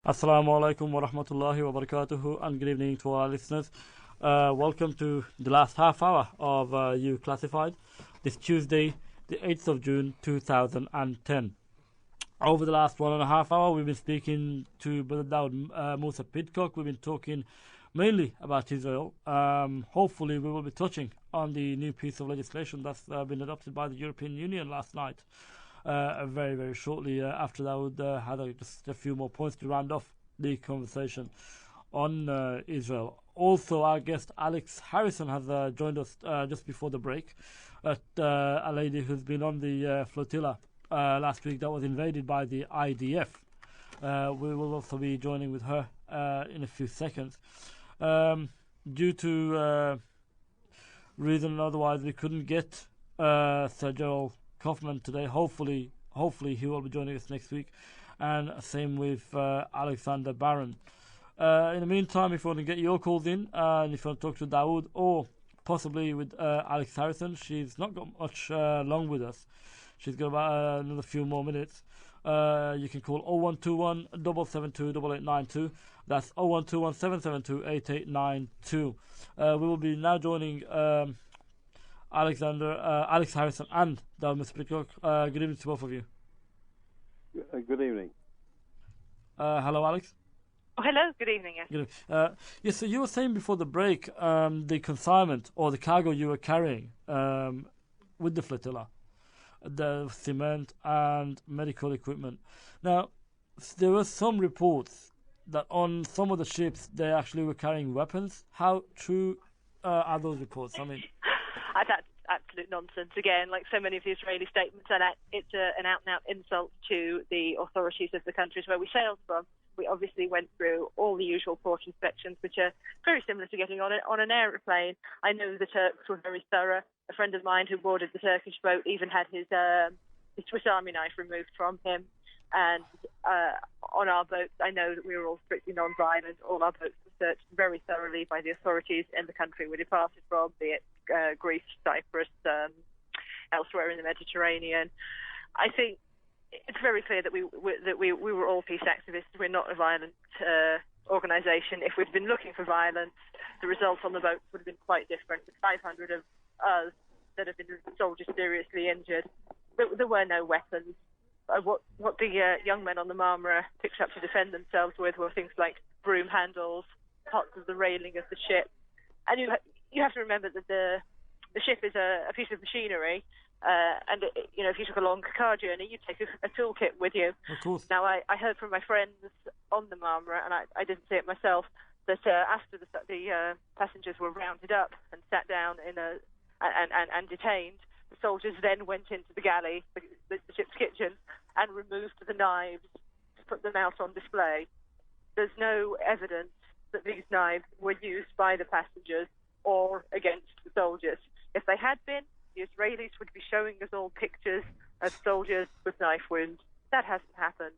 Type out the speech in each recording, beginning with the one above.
Assalamu alaikum wa rahmatullahi wa barakatuhu, and good evening to our listeners. Welcome to the last half hour of You Classified, this Tuesday, the 8th of June 2010. Over the last 1.5 hours, we've been speaking to Brother Dawood Musa Pidcock. We've been talking mainly about Israel. Hopefully, we will be touching on the new piece of legislation that's been adopted by the European Union last night. Very, very shortly after that, we had just a few more points to round off the conversation on Israel. Also, our guest Alex Harrison has joined us just before the break. A lady who's been on the Flotilla last week that was invaded by the IDF. We will also be joining with her in a few seconds. Due to reason otherwise, we couldn't get Sir Gerald Kaufman today. Hopefully he will be joining us next week, and same with Alexander Barron. In the meantime, if you want to get your calls in, and if you want to talk to Dawood or possibly with Alex Harrison, she's not got much long with us. She's got about another few more minutes. You can call 0121 772 8892. That's 0121 772 8892. We will be now joining Alex Harrison and Dawood Musa Pidcock. Good evening to both of you. Good evening. Hello, Alex. Oh, hello. Good evening. Yes. Good evening. Yes, so you were saying before the break the consignment or the cargo you were carrying with the flotilla, the cement and medical equipment. Now, there were some reports that on some of the ships they actually were carrying weapons. How true are those reports? I mean, that's absolute nonsense. Again, like so many of the Israeli statements, and it's an out-and-out insult to the authorities of the countries where we sailed from. We obviously went through all the usual port inspections, which are very similar to getting on an aeroplane. I know the Turks were very thorough. A friend of mine who boarded the Turkish boat even had his Swiss Army knife removed from him. And on our boats, I know that we were all strictly non-violent. All our boats were searched very thoroughly by the authorities in the country we departed from, be it Greece, Cyprus, elsewhere in the Mediterranean. I think it's very clear that we were all peace activists. We're not a violent organisation. If we'd been looking for violence, the results on the boats would have been quite different. With 500 of us that have been soldiers seriously injured, there were no weapons. What the young men on the Marmara picked up to defend themselves with were things like broom handles, parts of the railing of the ship. And you have to remember that the ship is a piece of machinery, and if you took a long car journey, you'd take a toolkit with you. of course. Now, I heard from my friends on the Marmara, and I didn't see it myself, that after the passengers were rounded up and sat down and detained, the soldiers then went into the galley, the ship's kitchen, and removed the knives to put them out on display. There's no evidence that these knives were used by the passengers or against the soldiers. If they had been, the Israelis would be showing us all pictures of soldiers with knife wounds. That hasn't happened.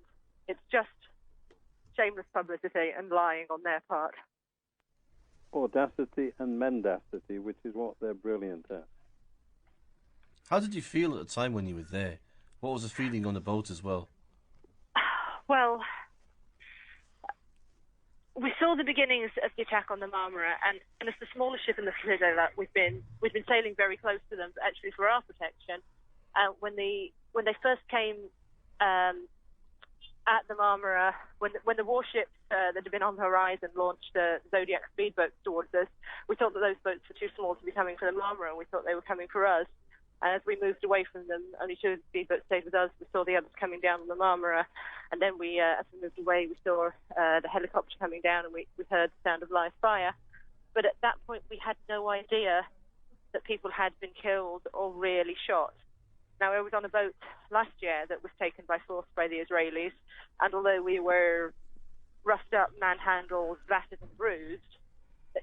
It's just shameless publicity and lying on their part. Audacity and mendacity, which is what they're brilliant at. How did you feel at the time when you were there? What was the feeling on the boat as well? Well, we saw the beginnings of the attack on the Marmara, and it's the smallest ship in the Flotilla. We've been sailing very close to them, actually for our protection. When they first came at the Marmara, when the warships that had been on the horizon launched the Zodiac speedboats towards us, we thought that those boats were too small to be coming for the Marmara, and we thought they were coming for us. And as we moved away from them, only two of the speedboats stayed with us. We saw the others coming down on the Marmara. And then as we moved away, we saw the helicopter coming down, and we heard the sound of live fire. But at that point, we had no idea that people had been killed or really shot. Now, I was on a boat last year that was taken by force by the Israelis. And although we were roughed up, manhandled, battered and bruised,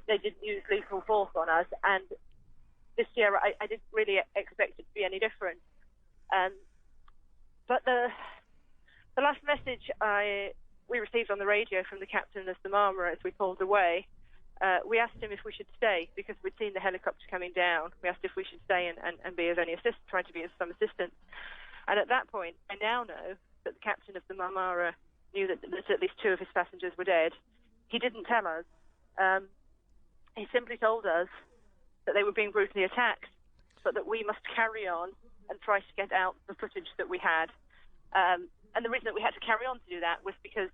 they didn't use lethal force on us. And this year, I didn't really expect it to be any different. But the last message we received on the radio from the captain of the Marmara as we pulled away, we asked him if we should stay because we'd seen the helicopter coming down. We asked if we should stay and be of any try to be of some assistance. And at that point, I now know that the captain of the Marmara knew that at least 2 of his passengers were dead. He didn't tell us. He simply told us that they were being brutally attacked, but that we must carry on and try to get out the footage that we had. And the reason that we had to carry on to do that was because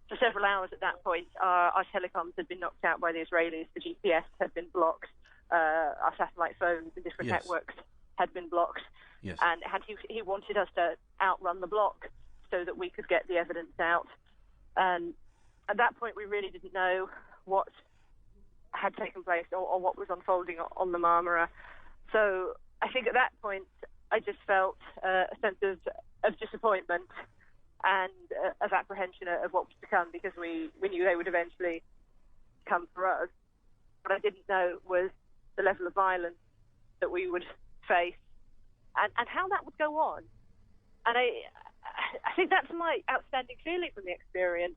for several hours at that point, our telecoms had been knocked out by the Israelis. The GPS had been blocked. Our satellite phones and different networks had been blocked. Yes. And he wanted us to outrun the block so that we could get the evidence out. And at that point, we really didn't know what had taken place or what was unfolding on the Marmara. So I think at that point, I just felt a sense of disappointment and of apprehension of what was to come, because we knew they would eventually come for us. What I didn't know was the level of violence that we would face and how that would go on. And I think that's my outstanding feeling from the experience.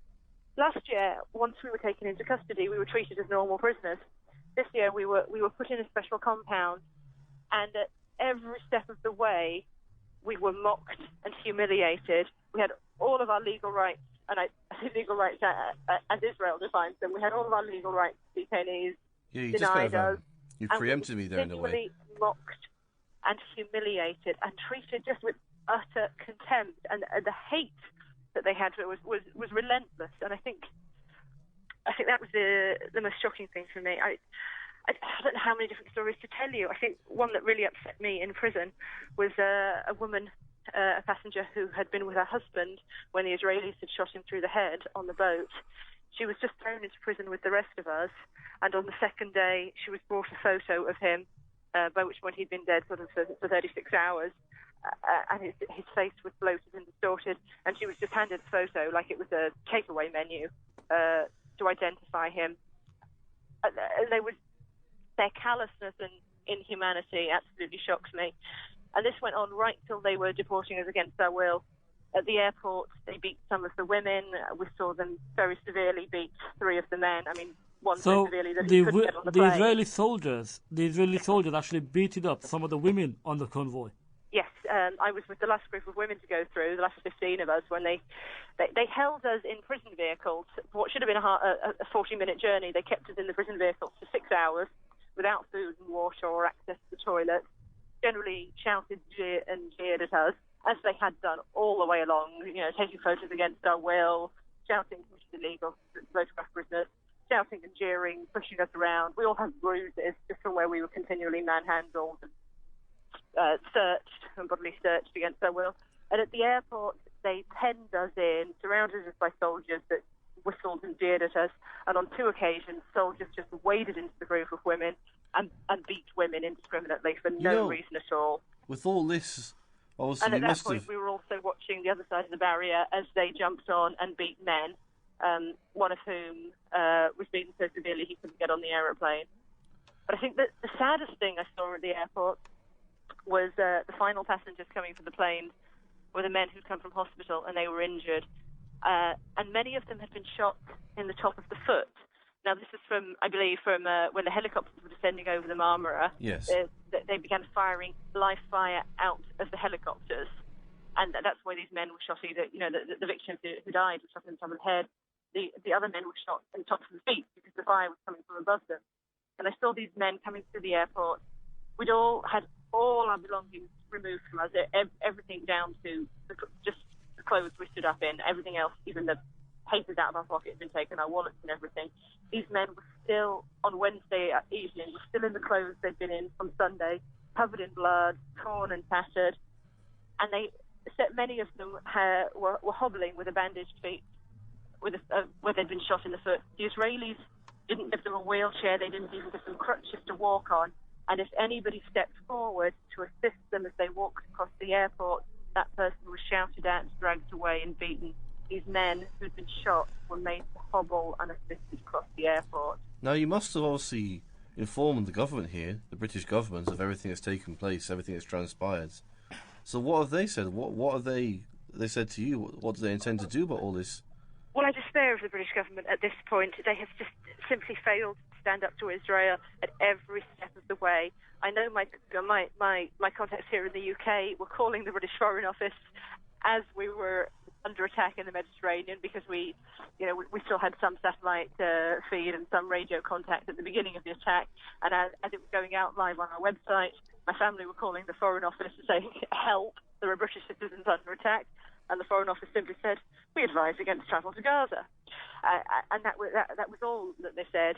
Last year, once we were taken into custody, we were treated as normal prisoners. This year, we were put in a special compound, and at every step of the way, we were mocked and humiliated. We had all of our legal rights, and I say legal rights as Israel defines them. We had all of our legal rights, detainees, You denied just us. you preempted me there in a way. Continually mocked and humiliated and treated just with utter contempt, and the hate that they had was relentless. And I think that was the most shocking thing for me. I don't know how many different stories to tell you. I think one that really upset me in prison was a woman, a passenger who had been with her husband when the Israelis had shot him through the head on the boat. She was just thrown into prison with the rest of us, and on the second day she was brought a photo of him, by which point he'd been dead for 36 hours, and his face was bloated and distorted, and she was just handed a photo like it was a takeaway menu to identify him. And their callousness and inhumanity absolutely shocks me. And this went on right till they were deporting us against our will. At the airport, they beat some of the women. We saw them very severely beat 3 of the men. I mean, one so severely that he couldn't get on the plane. The Israeli soldiers actually beated up some of the women on the convoy. Yes, I was with the last group of women to go through, the last 15 of us, when they held us in prison vehicles for what should have been a 40-minute journey. They kept us in the prison vehicles for 6 hours without food and water or access to the toilet, generally shouted and jeered at us, as they had done all the way along, taking photos against our will, shouting, which is illegal to photograph prisoners, shouting and jeering, pushing us around. We all had bruises just from where we were continually manhandled and searched and bodily searched against our will. And at the airport, they penned us in, surrounded us by soldiers that whistled and jeered at us. And on 2 occasions, soldiers just waded into the group of women and beat women indiscriminately for no reason at all. With all this, obviously, and at that point, we were also watching the other side of the barrier as they jumped on and beat men, one of whom was beaten so severely he couldn't get on the aeroplane. But I think that the saddest thing I saw at the airport was the final passengers coming to the plane were the men who'd come from hospital, and they were injured. And many of them had been shot in the top of the foot. Now, this is I believe, from when the helicopters were descending over the Marmara. Yes. They began firing live fire out of the helicopters. And that's why these men were shot either, the victims who died were shot in the top of the head. The other men were shot in the top of the feet because the fire was coming from above them. And I saw these men coming through the airport. We'd all had all our belongings removed from us, everything down to just the clothes we stood up in, everything else, even the papers out of our pocket had been taken, our wallets and everything. These men were still, on Wednesday evening, were still in the clothes they'd been in from Sunday, covered in blood, torn and tattered. And many of them were hobbling with a bandaged feet, where they'd been shot in the foot. The Israelis didn't give them a wheelchair, they didn't even give them crutches to walk on. And if anybody stepped forward to assist them as they walked across the airport, that person was shouted at, dragged away and beaten. These men who'd been shot were made to hobble unassisted across the airport. Now, you must have obviously informed the government here, the British government, of everything that's taken place, everything that's transpired. So what have they said? What have they said to you? What do they intend to do about all this? Well, I despair of the British government at this point. They have just simply failed to stand up to Israel at every step of the way. I know my contacts here in the UK were calling the British Foreign Office as we were under attack in the Mediterranean, because we still had some satellite feed and some radio contact at the beginning of the attack, and as it was going out live on our website, my family were calling the Foreign Office saying, "Help! There are British citizens under attack," and the Foreign Office simply said, "We advise against travel to Gaza," and that was all that they said.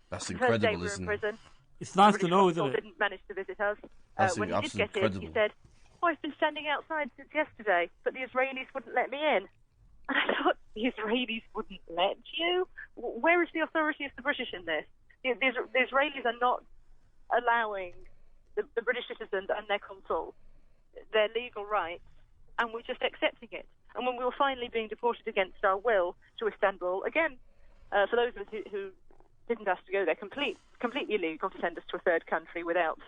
That's the incredible, first day we were isn't in it? prison, It's nice the to British know, consul isn't it? didn't manage to visit us. That's When he did absolutely get in, incredible. he said, "I've been standing outside since yesterday, but the Israelis wouldn't let me in." And I thought, the Israelis wouldn't let you? Where is the authority of the British in this? The Israelis are not allowing the British citizens and their consuls their legal rights, and we're just accepting it. And when we were finally being deported against our will to Istanbul, again, for those of us who didn't ask to go there, completely illegal to send us to a third country without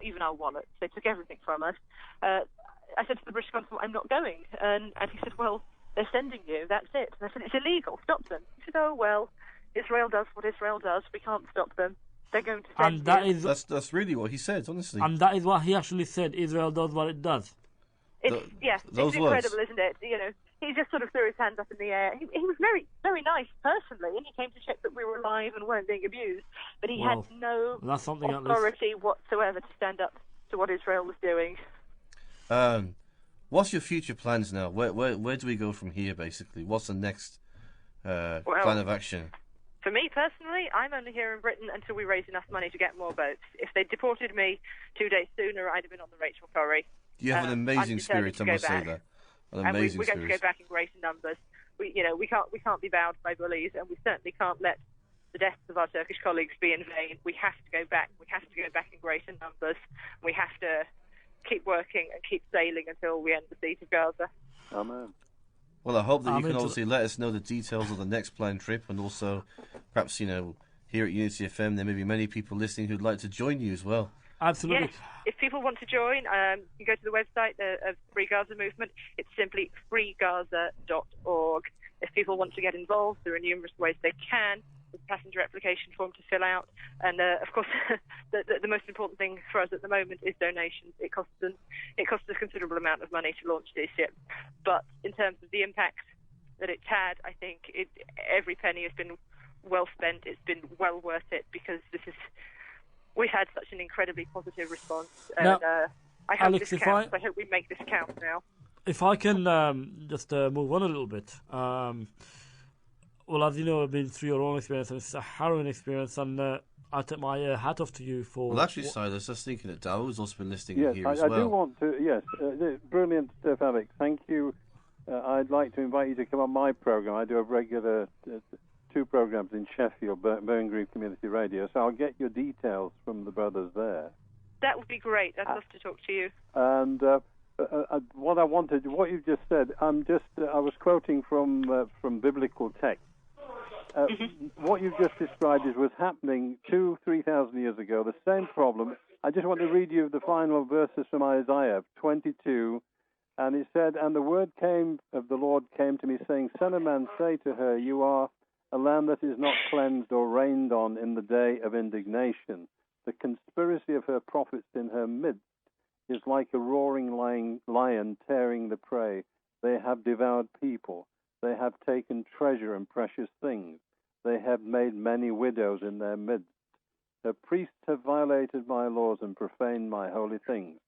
even our wallets. They took everything from us. I said to the British consul, "I'm not going." And he said, "Well, they're sending you, that's it." And I said, "It's illegal, stop them." He said, "Oh, well, Israel does what Israel does. We can't stop them. They're going to send And that you." is, That's really what he said, honestly. and that is what he actually said. Israel does what it does. It's those incredible, words. isn't it? He just sort of threw his hands up in the air. He was very, very nice personally, and he came to check that we were alive and weren't being abused. But he Well, had no that's something at least. authority whatsoever to stand up to what Israel was doing. What's your future plans now? Where do we go from here, basically? What's the next plan of action? For me personally, I'm only here in Britain until we raise enough money to get more boats. If they deported me 2 days sooner, I'd have been on the Rachel Corrie. You have an amazing I'm spirit, I determined to must go say back. that. An And amazing we're going to spirit. go back in greater numbers. We can't be bowed by bullies, and we certainly can't let the deaths of our Turkish colleagues be in vain. We have to go back. We have to go back in greater numbers. We have to keep working and keep sailing until we end the siege of Gaza. Amen. Well, I hope that you I'm can into- obviously let us know the details of the next planned trip, and also perhaps, here at Unity FM, there may be many people listening who'd like to join you as well. Absolutely. Yes, if people want to join, you go to the website of Free Gaza Movement. It's simply freegaza.org. If people want to get involved, there are numerous ways they can. There's a passenger application form to fill out. And, of course, the most important thing for us at the moment is donations. It costs a considerable amount of money to launch this ship. But in terms of the impact that it's had, I think every penny has been well spent. It's been well worth it, because we've had such an incredibly positive response. And Now, I hope Alex, this if counts. I hope we make this count now. If I can just move on a little bit. Well, as you know, I've been through your own experience, and it's a harrowing experience, and I take my hat off to you for... Well, actually, Silas, I was thinking that Darrell's also been listening Yes, here as I well. do want to. Yes, brilliant stuff, Alex. Thank you. I'd like to invite you to come on my program. I do a regular 2 programs in Sheffield, Birmingham Community Radio. So I'll get your details from the brothers there. That would be great. I'd love to talk to you. And what you've just said, I was quoting from biblical text. What you've just described was happening 2,000-3,000 years ago. The same problem. I just want to read you the final verses from Isaiah 22, and it said, "And the word of the Lord came to me, saying, Son of man, say to her, you are a land that is not cleansed or rained on in the day of indignation. The conspiracy of her prophets in her midst is like a roaring lion tearing the prey. They have devoured people. They have taken treasure and precious things. They have made many widows in their midst. Her priests have violated my laws and profaned my holy things.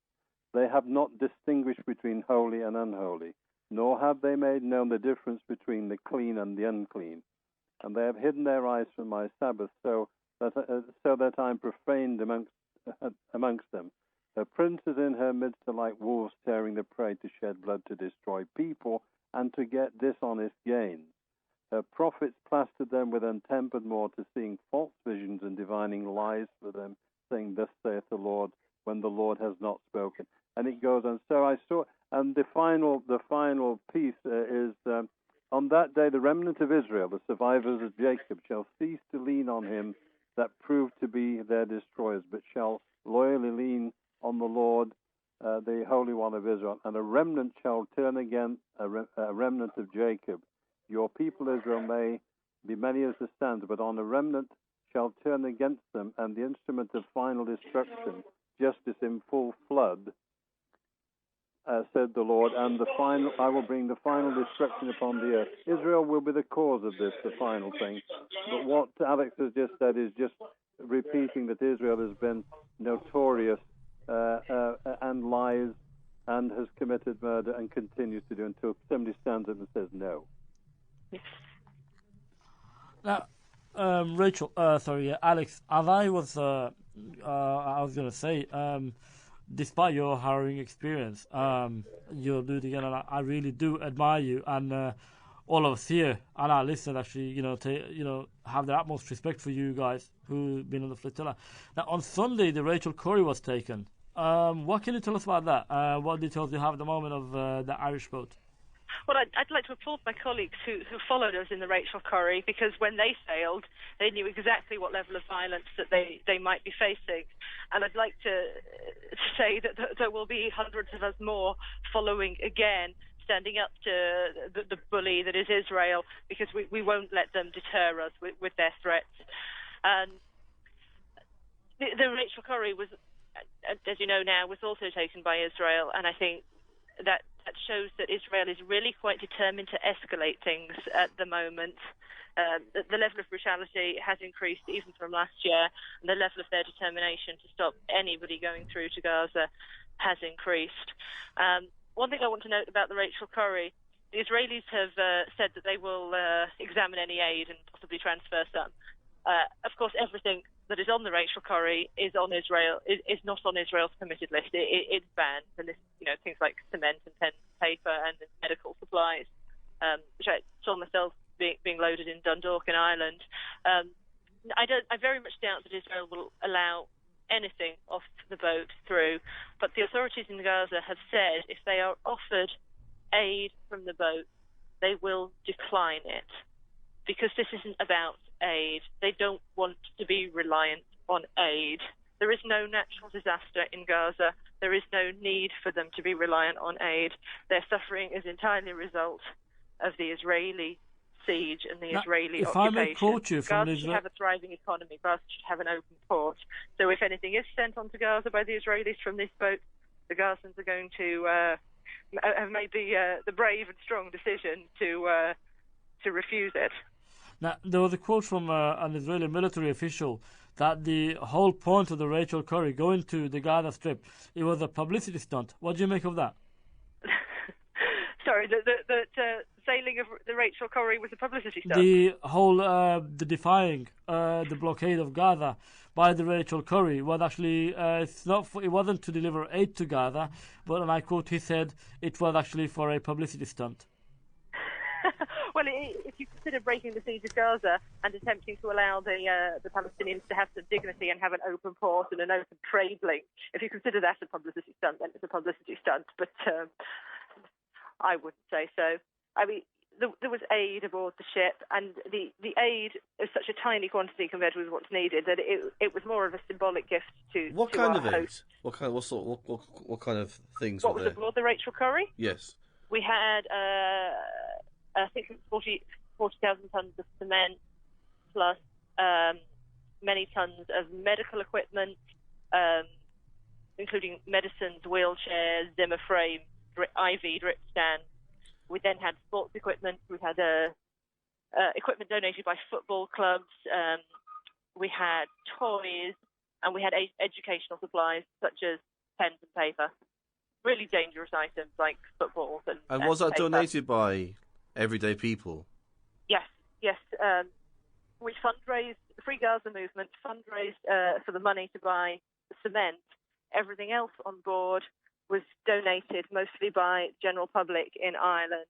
They have not distinguished between holy and unholy, nor have they made known the difference between the clean and the unclean. And they have hidden their eyes from my Sabbath, so that I'm profaned amongst them. Her princes in her midst are like wolves tearing the prey to shed blood, to destroy people, and to get dishonest gain. Her prophets plastered them with untempered mortar, seeing false visions and divining lies for them, saying, Thus saith the Lord, when the Lord has not spoken." And it goes on. So I saw, and the final piece is, on that day the remnant of Israel, the survivors of Jacob, shall cease to lean on him that proved to be their destroyers, but shall loyally lean on the Lord, the Holy One of Israel. And a remnant shall turn again, a remnant of Jacob. Your people Israel may be many as the sands, but on a remnant shall turn against them, and the instrument of final destruction, justice in full flood. said the Lord, and I will bring the final destruction upon the earth. Israel will be the cause of this, the final thing. But what Alex has just said is just repeating that Israel has been notorious and lies and has committed murder and continues to do until somebody stands up and says no. Now, Rachel, Alex, as I was going to say, despite your harrowing experience, you're doing it again, and I really do admire you, and all of us here and our listeners actually, have the utmost respect for you guys who've been on the Flotilla. Now, on Sunday, the Rachel Corrie was taken. What can you tell us about that? What details do you have at the moment of the Irish boat? Well, I'd like to applaud my colleagues who followed us in the Rachel Corrie, because when they sailed, they knew exactly what level of violence that they might be facing. And I'd like to say that there will be hundreds of us more following again, standing up to the bully that is Israel, because we won't let them deter us with their threats. And the Rachel Corrie was, as you know now, was also taken by Israel, and I think that shows that Israel is really quite determined to escalate things at the moment. The level of brutality has increased even from last year, and the level of their determination to stop anybody going through to Gaza has increased. One thing I want to note about the Rachel Corrie, the Israelis have said that they will examine any aid and possibly transfer some. Of course, everything that is on the Rachel Corrie is on Israel. Is not on Israel's permitted list. It's banned, and this, things like cement and pen and paper and medical supplies, which I saw myself being loaded in Dundalk in Ireland. I very much doubt that Israel will allow anything off the boat through, but the authorities in Gaza have said if they are offered aid from the boat, they will decline it, because this isn't about aid. They don't want to be reliant on aid. There is no natural disaster in Gaza. There is no need for them to be reliant on aid. Their suffering is entirely a result of the Israeli siege and the Israeli occupation. I may quote you from Gaza should have a thriving economy. Gaza should have an open port. So if anything is sent onto Gaza by the Israelis from this boat, the Gazans are going to have made the brave and strong decision to refuse it. Now, there was a quote from an Israeli military official that the whole point of the Rachel Corrie going to the Gaza Strip, it was a publicity stunt. What do you make of that? Sorry, the sailing of the Rachel Corrie was a publicity stunt? The whole, the defying the blockade of Gaza by the Rachel Corrie was actually, it wasn't to deliver aid to Gaza, but, and I quote, he said, it was actually for a publicity stunt. Well, if you consider breaking the siege of Gaza and attempting to allow the Palestinians to have some dignity and have an open port and an open trade link, if you consider that a publicity stunt, then it's a publicity stunt. But I wouldn't say so. I mean, there was aid aboard the ship, and the aid is such a tiny quantity compared with what's needed that it was more of a symbolic gift to what to kind our of aid? host. What kind of things What were was there? aboard the Rachel Corrie? Yes. We had, I think, 40,000 tons of cement, plus many tons of medical equipment, including medicines, wheelchairs, Zimmer frames, IV drip stands. We then had sports equipment. We had equipment donated by football clubs. We had toys, and we had educational supplies such as pens and paper. Really dangerous items like footballs and was that paper. donated by everyday people? Yes. We fundraised, the Free Gaza movement fundraised for the money to buy cement. Everything else on board was donated mostly by general public in Ireland,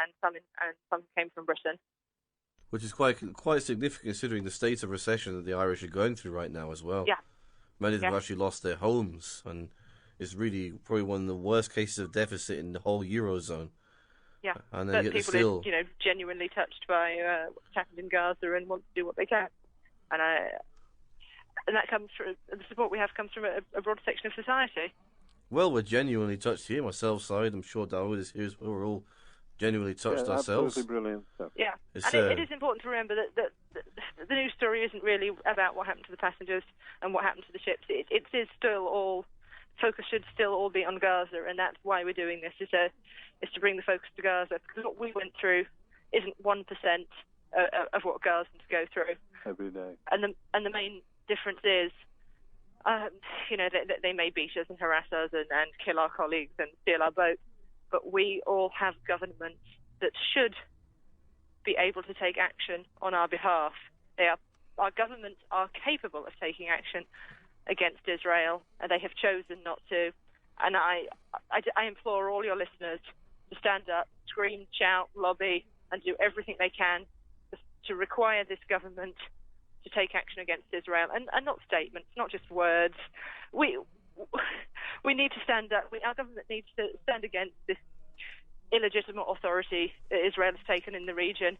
and some came from Britain. Which is quite significant considering the state of recession that the Irish are going through right now as well. Yeah. Many of them have actually lost their homes, and it's really probably one of the worst cases of deficit in the whole Eurozone. Yeah, and but yet people still, are genuinely touched by what's happened in Gaza and want to do what they can, and that comes from the support we have comes from a broad section of society. Well, we're genuinely touched here. Myself, side. I'm sure Dawood is here. We're all genuinely touched ourselves. Absolutely brilliant stuff. Yeah, and it is important to remember that the news story isn't really about what happened to the passengers and what happened to the ships. It is still all focus should still all be on Gaza, and that's why we're doing this, is to bring the focus to Gaza, because what we went through isn't 1% of what Gazans go through every day. And the main difference is, they may beat us and harass us and kill our colleagues and steal our boats, but we all have governments that should be able to take action on our behalf. Our governments are capable of taking action against Israel, and they have chosen not to. And I implore all your listeners to stand up, scream, shout, lobby, and do everything they can to require this government to take action against Israel, and not statements, not just words. We need to stand up. Our government needs to stand against this illegitimate authority that Israel has taken in the region.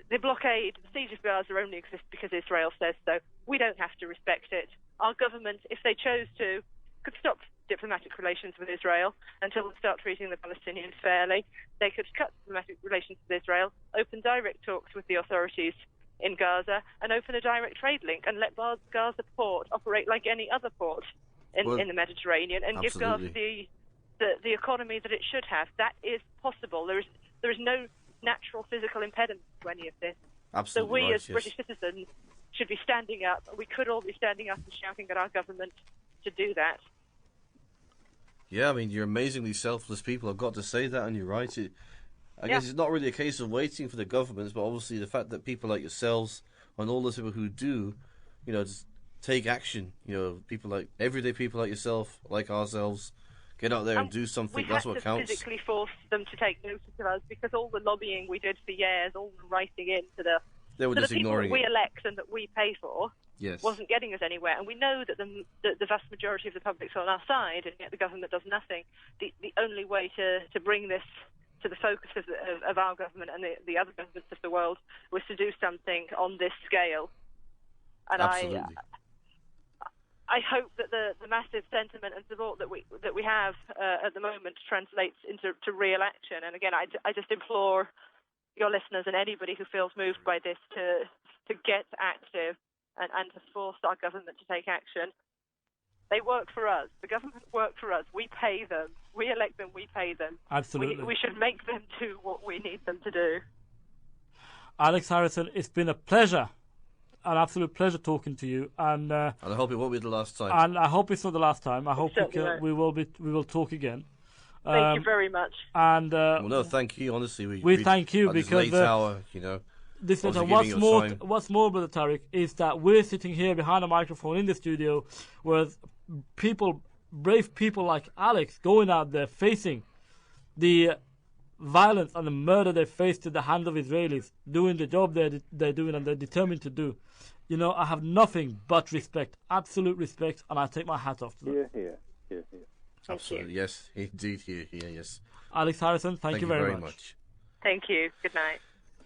The blockade, the siege of Gaza only exists because Israel says so. We don't have to respect it. Our government, if they chose to, could stop diplomatic relations with Israel until they start treating the Palestinians fairly. They could cut diplomatic relations with Israel, open direct talks with the authorities in Gaza, and open a direct trade link and let Gaza port operate like any other port in the Mediterranean, and absolutely. give Gaza the economy that it should have. That is possible. There is no natural physical impediment to any of this. Absolutely. So we right, as yes. British citizens should be standing up. We could all be standing up and shouting at our government to do that. Yeah, I mean, you're amazingly selfless people. I've got to say that, and you're right. I guess it's not really a case of waiting for the governments, but obviously the fact that people like yourselves and all those people who do, just take action. People like everyday people like yourself, like ourselves, get out there and do something. That's what counts. We had to physically force them to take notice of us, because all the lobbying we did for years, all the writing in to the just people ignoring that we it. elect and that we pay for, Yes. wasn't getting us anywhere. And we know that the vast majority of the public's on our side, and yet the government does nothing. The only way to bring this to the focus of our government and the other governments of the world was to do something on this scale. And Absolutely. I hope that the massive sentiment and support that we have at the moment translates into real action. And again, I just implore your listeners and anybody who feels moved by this to get active and to force our government to take action. They work for us. The government work for us. We pay them. We elect them. We pay them. Absolutely. We should make them do what we need them to do. Alex Harrison, it's been a pleasure, an absolute pleasure talking to you, and And I hope it won't be the last time. and I hope it's not the last time. I hope certainly won't. we will talk again. Thank you very much. And well, no, thank you. Honestly, we thank you at this because late hour, this obviously what's giving more, your time. what's more, Brother Tariq, is that we're sitting here behind a microphone in the studio, whereas brave people like Alex, going out there facing the violence and the murder they faced at the hands of Israelis, doing the job they're doing and they're determined to do. I have nothing but respect, absolute respect, and I take my hat off to them. Here. Absolutely, yes, indeed, here, yes. Alex Harrison, thank you very much. Thank you. Good night.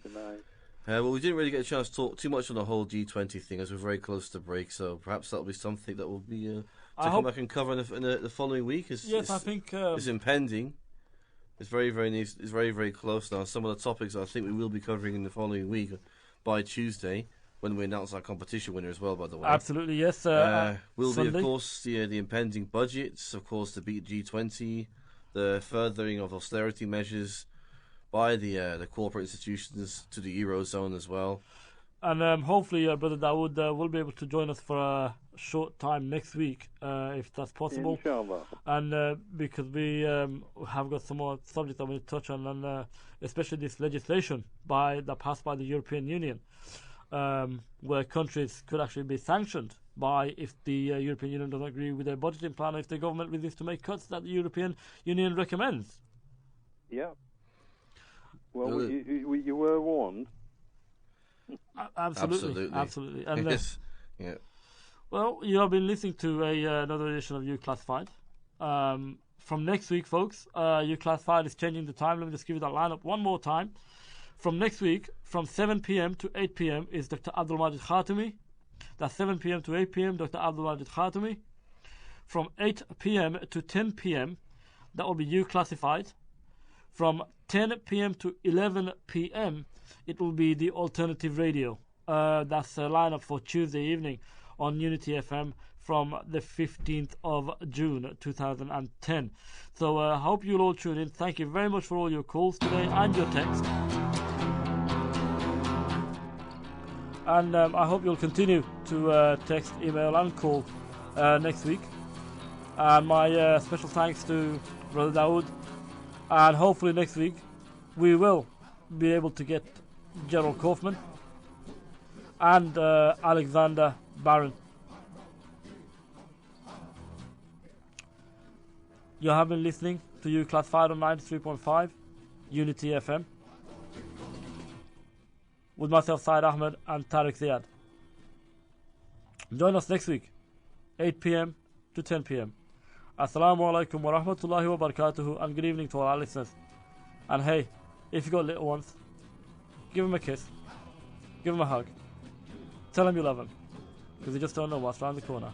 Good night. Well, we didn't really get a chance to talk too much on the whole G20 thing, as we're very close to break, so perhaps that'll be something that will be to come back and cover in the following week. I think it's impending. It's very, it's very, very close now. Some of the topics I think we will be covering in the following week by Tuesday, when we announce our competition winner as well, by the way. Absolutely, yes. Will Sunday. be, of course, the impending budgets, of course, to beat G20, the furthering of austerity measures by the corporate institutions to the Eurozone as well. And hopefully, Brother Dawood will be able to join us for a short time next week, if that's possible. Inshallah. And because we have got some more subjects I want to touch on, and especially this legislation that passed by the European Union, where countries could actually be sanctioned if the European Union doesn't agree with their budgeting plan, or if the government resists to make cuts that the European Union recommends. Yeah. Well, you were warned. Absolutely. And, Yes. Yeah. well, you have been listening to another edition of You Classified. From next week, folks, You Classified is changing the time. Let me just give you that lineup one more time. From next week, from 7 p.m. to 8 p.m. is Dr. Abdul Majid Khatami. That's 7 p.m. to 8 p.m. Dr. Abdul Majid Khatami. From 8 p.m. to 10 p.m. that will be You Classified. From 10 p.m. to 11 p.m. it will be the Alternative Radio. That's a lineup for Tuesday evening. on Unity FM from the 15th of June 2010. So I hope you'll all tune in. Thank you very much for all your calls today and your text. And I hope you'll continue to text, email and call next week. And my special thanks to Brother Dawood. And hopefully next week we will be able to get Gerald Kaufman and Alexander Barron. You have been listening to You Classified on 93.5 Unity FM with myself, Syed Ahmed, and Tariq Ziad. Join us next week, 8 p.m. to 10 p.m. Assalamu alaikum wa rahmatullahi wa barakatuhu, and good evening to all our listeners. And hey, if you got little ones, give them a kiss, give them a hug, tell them you love them, because you just don't know what's around the corner.